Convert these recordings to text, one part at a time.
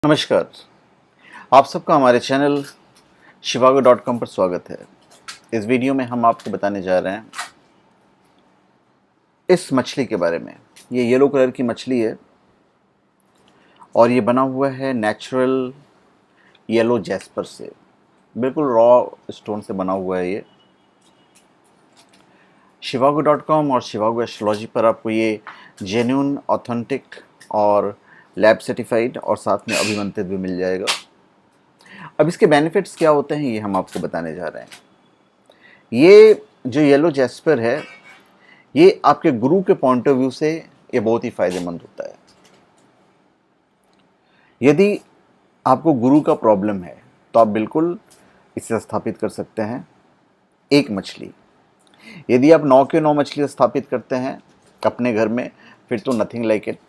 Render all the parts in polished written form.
नमस्कार। आप सबका हमारे चैनल shivago.com पर स्वागत है। इस वीडियो में हम आपको बताने जा रहे हैं इस मछली के बारे में। ये येलो कलर की मछली है और ये बना हुआ है नेचुरल येलो जैस्पर से, बिल्कुल रॉ स्टोन से बना हुआ है ये। shivago.com और शिवागो एस्ट्रोलॉजी पर आपको ये जेन्युइन, ऑथेंटिक और लैब सर्टिफाइड और साथ में अभिमंत्रित भी मिल जाएगा। अब इसके बेनिफिट्स क्या होते हैं ये हम आपको बताने जा रहे हैं। ये जो येलो जैस्पर है, ये आपके गुरु के पॉइंट ऑफ व्यू से ये बहुत ही फायदेमंद होता है। यदि आपको गुरु का प्रॉब्लम है तो आप बिल्कुल इसे स्थापित कर सकते हैं। एक मछली, यदि आप 9 के 9 मछली स्थापित करते हैं अपने घर में, फिर तो नथिंग लाइक इट।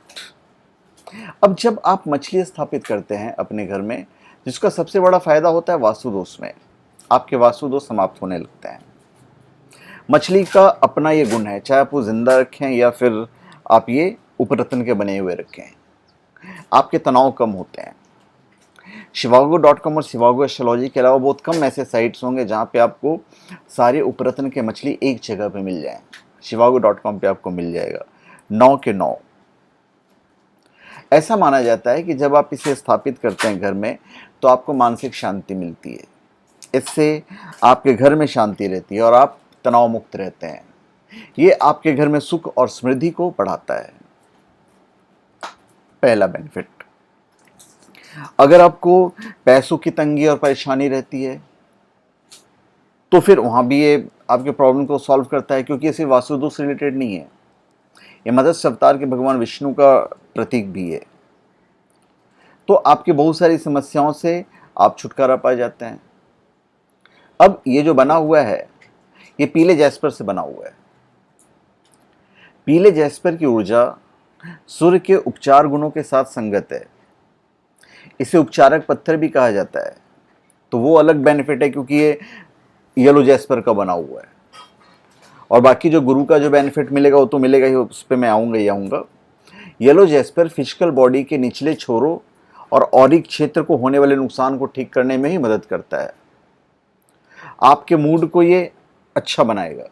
अब जब आप मछली स्थापित करते हैं अपने घर में, जिसका सबसे बड़ा फायदा होता है वास्तु दोष में, आपके वास्तु दोष समाप्त होने लगते हैं। मछली का अपना ये गुण है, चाहे आप वो जिंदा रखें या फिर आप ये उपरत्न के बने हुए रखें, आपके तनाव कम होते हैं। shivago.com और शिवागो एस्ट्रोलॉजी के अलावा बहुत कम ऐसे साइट्स होंगे जहाँ पे आपको सारे उपरत्न के मछली एक जगह पे मिल जाएं। shivago.com पे आपको मिल जाएगा 9 के 9। ऐसा माना जाता है कि जब आप इसे स्थापित करते हैं घर में तो आपको मानसिक शांति मिलती है। इससे आपके घर में शांति रहती है और आप तनाव मुक्त रहते हैं। ये आपके घर में सुख और समृद्धि को बढ़ाता है। पहला बेनिफिट। अगर आपको पैसों की तंगी और परेशानी रहती है तो फिर वहाँ भी ये आपके प्रॉब्लम को सॉल्व करता है, क्योंकि ये सिर्फ वास्तु दोष रिलेटेड नहीं है, ये मत्स्य अवतार के भगवान विष्णु का प्रतीक भी है। तो आपकी बहुत सारी समस्याओं से आप छुटकारा पा जाते हैं। अब ये जो बना हुआ है ये पीले जैस्पर से बना हुआ है। पीले जैस्पर की ऊर्जा सूर्य के उपचार गुणों के साथ संगत है। इसे उपचारक पत्थर भी कहा जाता है। तो वो अलग बेनिफिट है क्योंकि ये येलो जैस्पर का बना हुआ है। और बाकी जो गुरु का जो बेनिफिट मिलेगा वो तो मिलेगा ही, उस पर मैं आऊँगा ही आऊँगा। येलो जैस्पर फिजिकल बॉडी के निचले छोरों और ऑरिक क्षेत्र को होने वाले नुकसान को ठीक करने में ही मदद करता है। आपके मूड को ये अच्छा बनाएगा,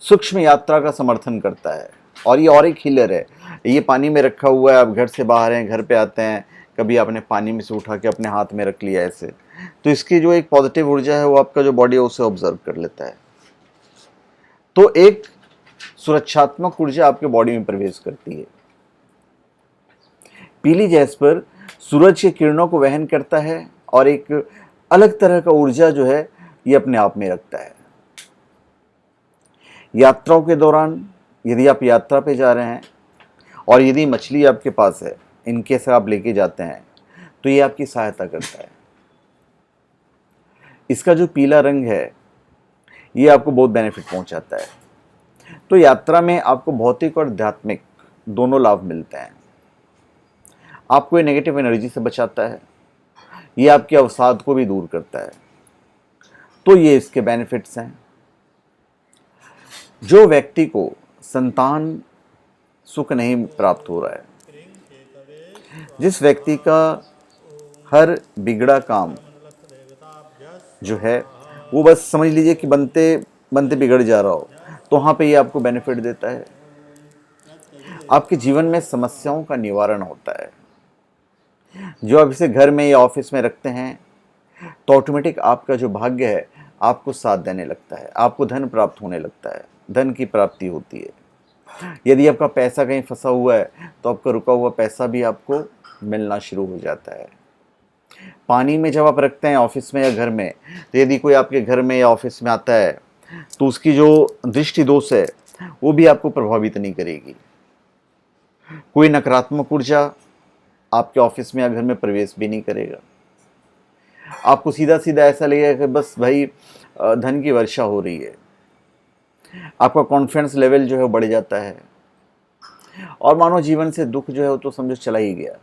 सूक्ष्म यात्रा का समर्थन करता है और ये ऑरिक हीलर है। ये पानी में रखा हुआ है, आप घर से बाहर हैं, घर पे आते हैं, कभी आपने पानी में से उठा के अपने हाथ में रख लिया ऐसे, तो इसकी जो एक पॉजिटिव ऊर्जा है वो आपका जो बॉडी है उसे ऑब्जर्व कर लेता है। तो एक सुरक्षात्मक ऊर्जा आपके बॉडी में प्रवेश करती है। पीली जैस्पर सूरज की किरणों को वहन करता है और एक अलग तरह का ऊर्जा जो है ये अपने आप में रखता है। यात्राओं के दौरान यदि आप यात्रा पे जा रहे हैं और यदि मछली आपके पास है, इनके से आप लेके जाते हैं, तो ये आपकी सहायता करता है। इसका जो पीला रंग है ये आपको बहुत बेनिफिट पहुंचाता है। तो यात्रा में आपको भौतिक और आध्यात्मिक दोनों लाभ मिलते हैं। आपको ये नेगेटिव एनर्जी से बचाता है, ये आपके अवसाद को भी दूर करता है। तो ये इसके बेनिफिट्स हैं। जो व्यक्ति को संतान सुख नहीं प्राप्त हो रहा है, जिस व्यक्ति का हर बिगड़ा काम जो है वो बस समझ लीजिए कि बनते बनते बिगड़ जा रहा हो, तो वहाँ पे ये आपको बेनिफिट देता है। आपके जीवन में समस्याओं का निवारण होता है। जो आप इसे घर में या ऑफिस में रखते हैं तो ऑटोमेटिक आपका जो भाग्य है आपको साथ देने लगता है, आपको धन प्राप्त होने लगता है, धन की प्राप्ति होती है। यदि आपका पैसा कहीं फंसा हुआ है तो आपका रुका हुआ पैसा भी आपको मिलना शुरू हो जाता है। पानी में जब आप रखते हैं ऑफिस में या घर में, तो यदि कोई आपके घर में या ऑफिस में आता है तो उसकी जो दृष्टि दोष है वो भी आपको प्रभावित नहीं करेगी। कोई नकारात्मक ऊर्जा आपके ऑफिस में या घर में प्रवेश भी नहीं करेगा। आपको सीधा सीधा ऐसा लगेगा कि बस भाई धन की वर्षा हो रही है। आपका कॉन्फिडेंस लेवल जो है बढ़ जाता है और मानो जीवन से दुख जो है वो तो समझो चला ही गया,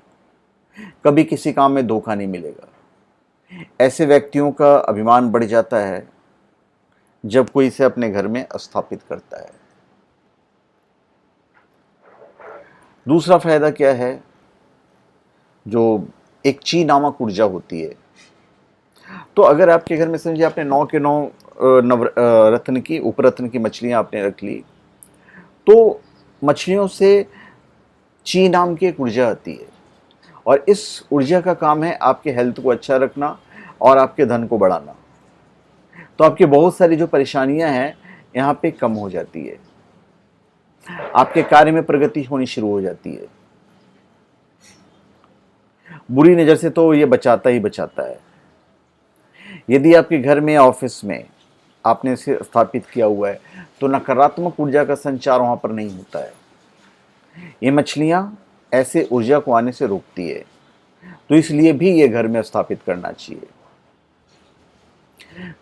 कभी किसी काम में धोखा नहीं मिलेगा। ऐसे व्यक्तियों का अभिमान बढ़ जाता है जब कोई इसे अपने घर में स्थापित करता है। दूसरा फायदा क्या है जो एक ची नामक ऊर्जा होती है। तो अगर आपके घर में समझिए आपने 9 के 9 रत्न की उपरत्न की मछलियां आपने रख ली, तो मछलियों से ची नाम की एक ऊर्जा आती है, और इस ऊर्जा का काम है आपके हेल्थ को अच्छा रखना और आपके धन को बढ़ाना। तो आपकी बहुत सारी जो परेशानियां हैं यहाँ पे कम हो जाती है, आपके कार्य में प्रगति होनी शुरू हो जाती है। बुरी नज़र से तो ये बचाता ही बचाता है। यदि आपके घर में या ऑफिस में आपने इसे स्थापित किया हुआ है तो नकारात्मक ऊर्जा का संचार वहाँ पर नहीं होता है। ये मछलियाँ ऐसे ऊर्जा को आने से रोकती है, तो इसलिए भी ये घर में स्थापित करना चाहिए।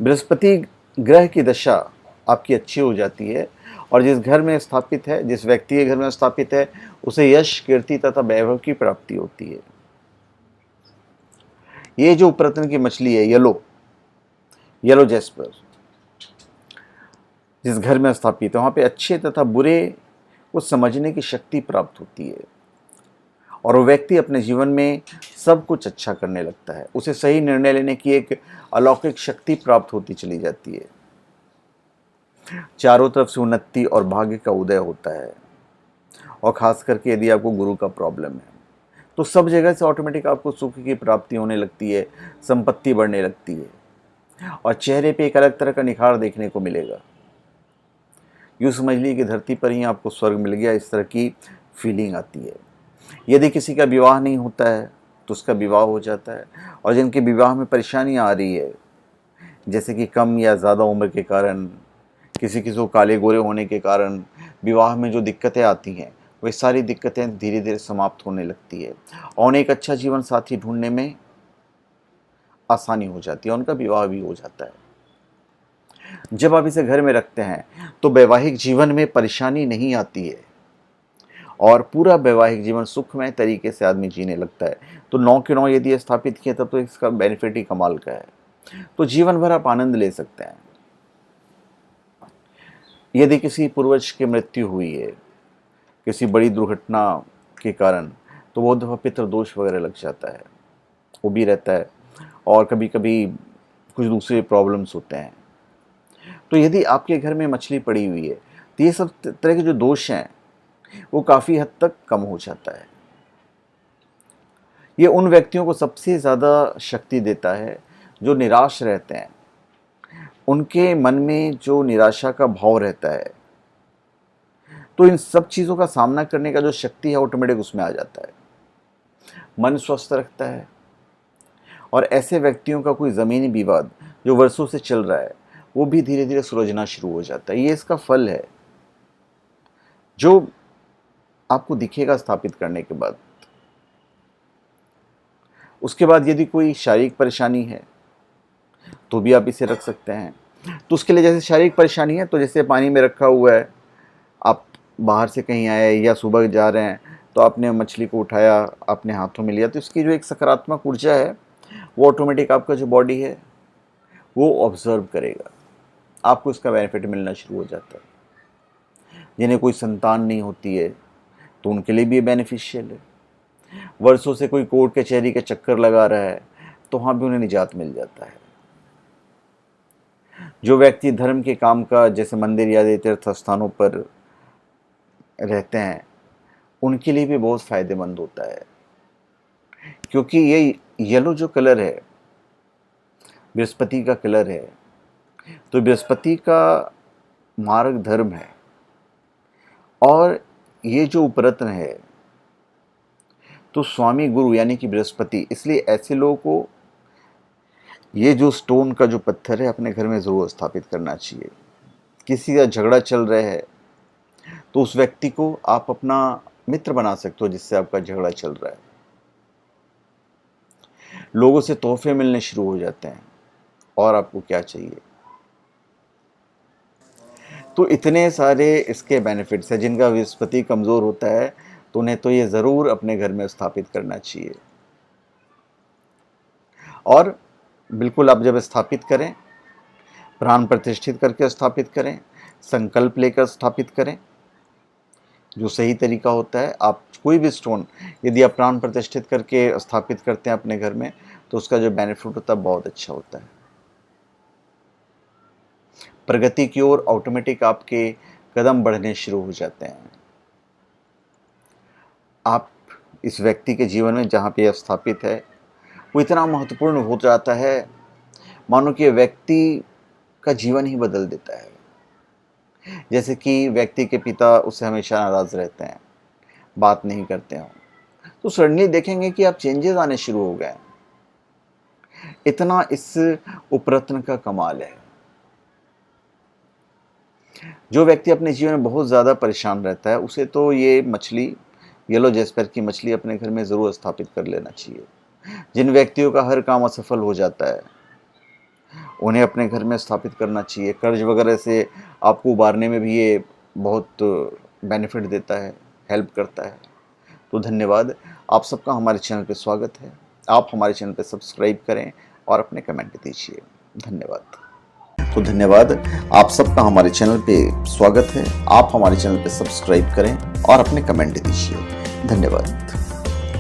बृहस्पति ग्रह की दशा आपकी अच्छी हो जाती है, और जिस घर में स्थापित है, जिस व्यक्ति के घर में स्थापित है, उसे यश, कीर्ति तथा वैभव की प्राप्ति होती है। ये जो उपरत्न की मछली है येलो जैस्पर, जिस घर में स्थापित है वहाँ पे अच्छे तथा बुरे को समझने की शक्ति प्राप्त होती है, और वो व्यक्ति अपने जीवन में सब कुछ अच्छा करने लगता है। उसे सही निर्णय लेने की एक अलौकिक शक्ति प्राप्त होती चली जाती है। चारों तरफ से उन्नति और भाग्य का उदय होता है, और खास करके यदि आपको गुरु का प्रॉब्लम है तो सब जगह से ऑटोमेटिक आपको सुख की प्राप्ति होने लगती है, संपत्ति बढ़ने लगती है, और चेहरे पे एक अलग तरह का निखार देखने को मिलेगा। यूँ समझ लीजिए कि धरती पर ही आपको स्वर्ग मिल गया, इस तरह की फीलिंग आती है। यदि किसी का विवाह नहीं होता है तो उसका विवाह हो जाता है, और जिनके विवाह में परेशानियां आ रही है, जैसे कि कम या ज़्यादा उम्र के कारण, किसी किसी को काले गोरे होने के कारण विवाह में जो दिक्कतें आती हैं, वे सारी दिक्कतें धीरे धीरे समाप्त होने लगती है, और उन्हें एक अच्छा जीवन साथी ढूंढने में आसानी हो जाती है, उनका विवाह भी हो जाता है। जब आप इसे घर में रखते हैं तो वैवाहिक जीवन में परेशानी नहीं आती है, और पूरा वैवाहिक जीवन सुखमय तरीके से आदमी जीने लगता है। तो 9 के 9 यदि स्थापित किए तब तो इसका बेनिफिट ही कमाल का है। तो जीवन भर आप आनंद ले सकते हैं। यदि किसी पूर्वज की मृत्यु हुई है किसी बड़ी दुर्घटना के कारण, तो वो दफा पितृ दोष वगैरह लग जाता है, वो भी रहता है, और कभी कभी कुछ दूसरे प्रॉब्लम्स होते हैं। तो यदि आपके घर में मछली पड़ी हुई है तो ये सब तरह के जो दोष हैं वो काफ़ी हद तक कम हो जाता है। ये उन व्यक्तियों को सबसे ज़्यादा शक्ति देता है जो निराश रहते हैं। उनके मन में जो निराशा का भाव रहता है, तो इन सब चीज़ों का सामना करने का जो शक्ति है ऑटोमेटिक उसमें आ जाता है। मन स्वस्थ रखता है, और ऐसे व्यक्तियों का कोई ज़मीनी विवाद जो वर्षों से चल रहा है वो भी धीरे धीरे सुलझना शुरू हो जाता है। ये इसका फल है जो आपको दिखेगा स्थापित करने के बाद। उसके बाद यदि कोई शारीरिक परेशानी है तो भी आप इसे रख सकते हैं। तो उसके लिए जैसे शारीरिक परेशानी है, तो जैसे पानी में रखा हुआ है, आप बाहर से कहीं आए या सुबह जा रहे हैं तो आपने मछली को उठाया, अपने हाथों में लिया, तो इसकी जो एक सकारात्मक ऊर्जा है वो ऑटोमेटिक आपका जो बॉडी है वो ऑब्जर्व करेगा, आपको इसका बेनिफिट मिलना शुरू हो जाता है। जिन्हें कोई संतान नहीं होती है तो उनके लिए भी ये बेनिफिशियल है। वर्षों से कोई कोर्ट कचहरी के चक्कर लगा रहा है तो वहाँ भी उन्हें निजात मिल जाता है। जो व्यक्ति धर्म के काम का जैसे मंदिर या तीर्थ स्थानों पर रहते हैं उनके लिए भी बहुत फ़ायदेमंद होता है, क्योंकि ये येलो जो कलर है बृहस्पति का कलर है, तो बृहस्पति का मार्ग धर्म है, और ये जो उपरत्न है तो स्वामी गुरु यानी कि बृहस्पति, इसलिए ऐसे लोगों को ये जो स्टोन का जो पत्थर है अपने घर में ज़रूर स्थापित करना चाहिए। किसी का झगड़ा चल रहा है तो उस व्यक्ति को आप अपना मित्र बना सकते हो जिससे आपका झगड़ा चल रहा है। लोगों से तोहफे मिलने शुरू हो जाते हैं, और आपको क्या चाहिए। तो इतने सारे इसके बेनिफिट्स हैं। जिनका बृहस्पति कमज़ोर होता है तो उन्हें तो ये ज़रूर अपने घर में स्थापित करना चाहिए। और बिल्कुल आप जब स्थापित करें, प्राण प्रतिष्ठित करके स्थापित करें, संकल्प लेकर स्थापित करें, जो सही तरीका होता है, आप कोई भी स्टोन यदि आप प्राण प्रतिष्ठित करके स्थापित करते हैं अपने घर में, तो उसका जो बेनिफिट होता है बहुत अच्छा होता है। प्रगति की ओर ऑटोमेटिक आपके कदम बढ़ने शुरू हो जाते हैं। आप इस व्यक्ति के जीवन में जहाँ पे स्थापित है वो इतना महत्वपूर्ण हो जाता है, मानो कि व्यक्ति का जीवन ही बदल देता है। जैसे कि व्यक्ति के पिता उससे हमेशा नाराज़ रहते हैं, बात नहीं करते हो, तो सडनली देखेंगे कि आप चेंजेस आने शुरू हो गए। इतना इस उपरत्न का कमाल है। जो व्यक्ति अपने जीवन में बहुत ज़्यादा परेशान रहता है, उसे तो ये मछली, येलो जैस्पर की मछली अपने घर में ज़रूर स्थापित कर लेना चाहिए। जिन व्यक्तियों का हर काम असफल हो जाता है, उन्हें अपने घर में स्थापित करना चाहिए। कर्ज वगैरह से आपको उबारने में भी ये बहुत बेनिफिट देता है, हेल्प करता है। तो धन्यवाद, आप सबका हमारे चैनल पे स्वागत है। आप हमारे चैनल पे सब्सक्राइब करें और अपने कमेंट दीजिए। धन्यवाद। तो धन्यवाद, आप सबका हमारे चैनल पे स्वागत है। आप हमारे चैनल पे सब्सक्राइब करें और अपने कमेंट दीजिए। धन्यवाद।